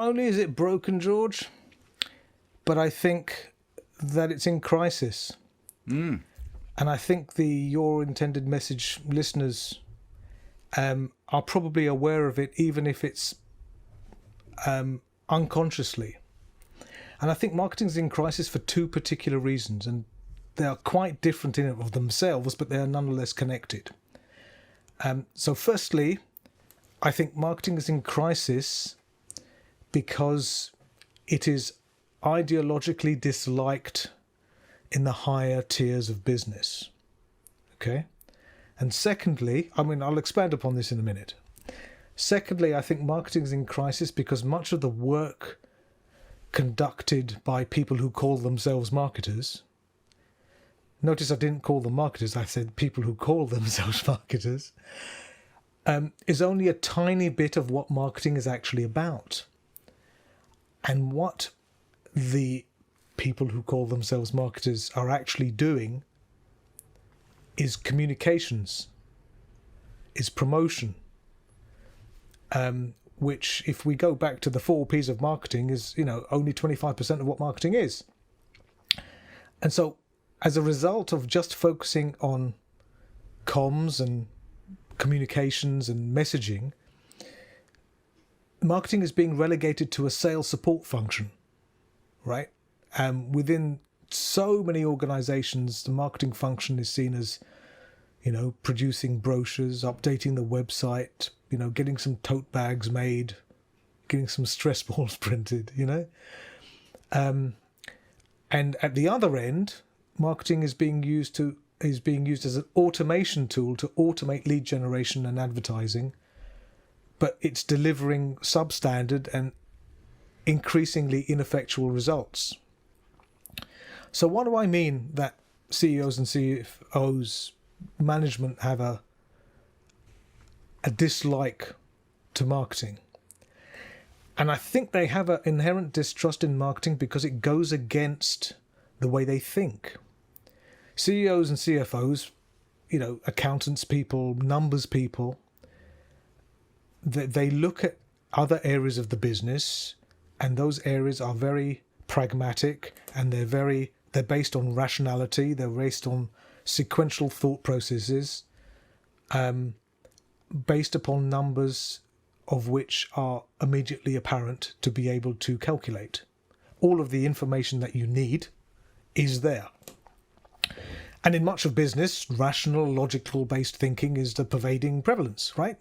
only is it broken, George, but I think that it's in crisis. And I think your intended message listeners are probably aware of it, even if it's unconsciously. And I think marketing's in crisis for two particular reasons, and they are quite different in and of themselves, but they are nonetheless connected. So firstly, I think marketing is in crisis because it is ideologically disliked in the higher tiers of business. Okay? And secondly, I'll expand upon this in a minute. Secondly, I think marketing is in crisis because much of the work conducted by people who call themselves marketers, notice I didn't call them marketers, I said people who call themselves marketers, is only a tiny bit of what marketing is actually about. And what the people who call themselves marketers are actually doing is communications, is promotion, which, if we go back to the 4 Ps of marketing, is, only 25% of what marketing is. And so, as a result of just focusing on comms and communications and messaging, marketing is being relegated to a sales support function, right? Within so many organizations, the marketing function is seen as, producing brochures, updating the website, getting some tote bags made, getting some stress balls printed, And at the other end, marketing is being used as an automation tool to automate lead generation and advertising, but it's delivering substandard and increasingly ineffectual results. So what do I mean that CEOs and CFOs, management have a dislike to marketing? And I think they have an inherent distrust in marketing because it goes against the way they think. CEOs and CFOs, accountants people, numbers people, they look at other areas of the business, and those areas are very pragmatic, and they're based on rationality, they're based on sequential thought processes, based upon numbers of which are immediately apparent to be able to calculate. All of the information that you need is there. And in much of business, rational, logical-based thinking is the pervading prevalence, right?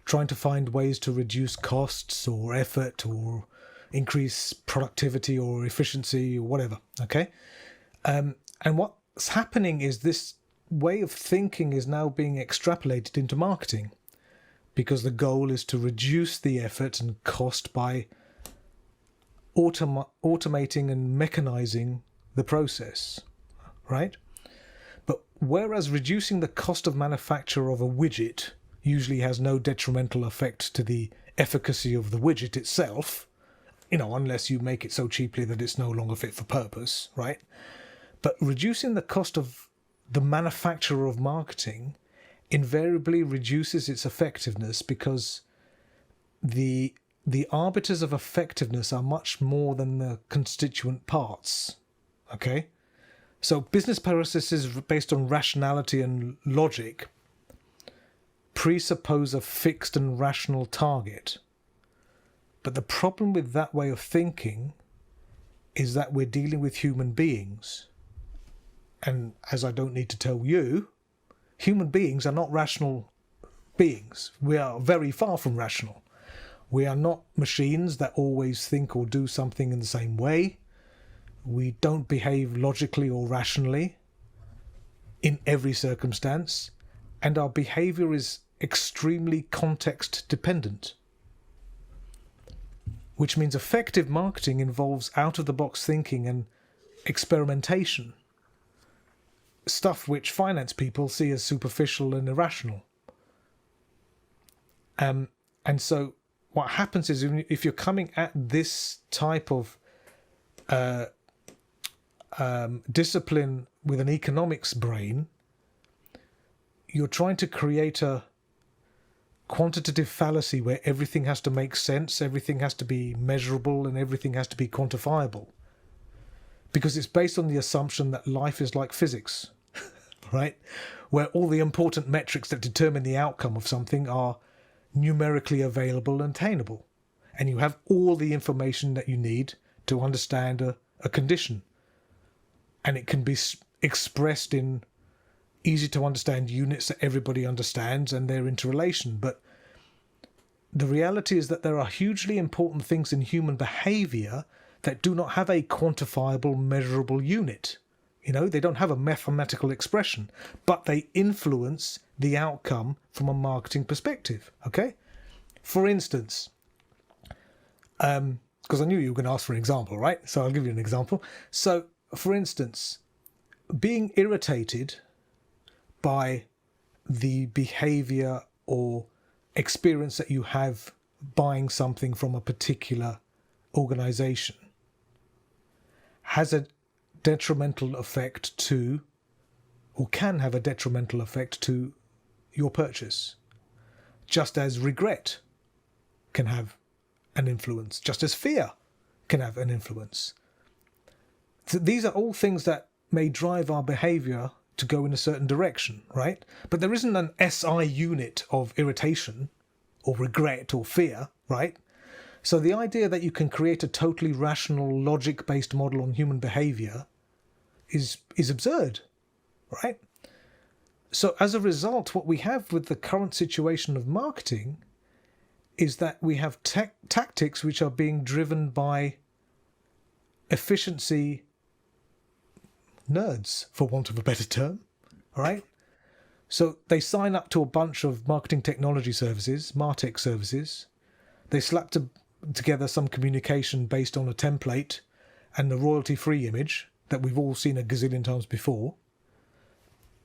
Trying to find ways to reduce costs or effort or increase productivity or efficiency or whatever, okay? And what's happening is this way of thinking is now being extrapolated into marketing because the goal is to reduce the effort and cost by automating and mechanizing the process, right? But whereas reducing the cost of manufacture of a widget usually has no detrimental effect to the efficacy of the widget itself, unless you make it so cheaply that it's no longer fit for purpose, right? But reducing the cost of the manufacturer of marketing invariably reduces its effectiveness because the arbiters of effectiveness are much more than the constituent parts, okay? So business processes based on rationality and logic presuppose a fixed and rational target. But the problem with that way of thinking is that we're dealing with human beings. And as I don't need to tell you, human beings are not rational beings. We are very far from rational. We are not machines that always think or do something in the same way. We don't behave logically or rationally in every circumstance. And our behavior is extremely context dependent. Which means effective marketing involves out-of-the-box thinking and experimentation. Stuff which finance people see as superficial and irrational. And so what happens is if you're coming at this type of discipline with an economics brain, you're trying to create a quantitative fallacy where everything has to make sense, everything has to be measurable, and everything has to be quantifiable. Because it's based on the assumption that life is like physics, right? Where all the important metrics that determine the outcome of something are numerically available and attainable. And you have all the information that you need to understand a condition. And it can be expressed in easy to understand units that everybody understands and their interrelation. But the reality is that there are hugely important things in human behavior that do not have a quantifiable, measurable unit. You know, they don't have a mathematical expression, but they influence the outcome from a marketing perspective. Okay? For instance, because I knew you were going to ask for an example, right? So I'll give you an example. So, for instance, being irritated by the behavior or experience that you have buying something from a particular organization has a detrimental effect to, or can have a detrimental effect to, your purchase. Just as regret can have an influence, just as fear can have an influence. So these are all things that may drive our behavior to go in a certain direction, right? But there isn't an SI unit of irritation or regret or fear, right? So the idea that you can create a totally rational, logic-based model on human behavior is absurd, right? So as a result, what we have with the current situation of marketing is that we have tactics which are being driven by efficiency nerds, for want of a better term, all right? So they sign up to a bunch of marketing technology services, MarTech services. They slap together some communication based on a template and the royalty-free image that we've all seen a gazillion times before.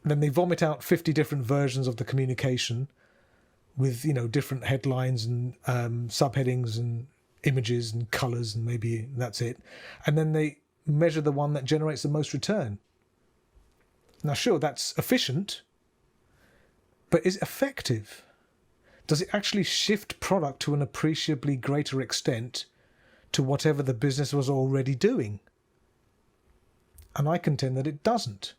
Then they vomit out 50 different versions of the communication with, you know, different headlines and subheadings and images and colours, and maybe that's it. And then they measure the one that generates the most return. Now, sure, that's efficient, but is it effective? Does it actually shift product to an appreciably greater extent to whatever the business was already doing? And I contend that it doesn't.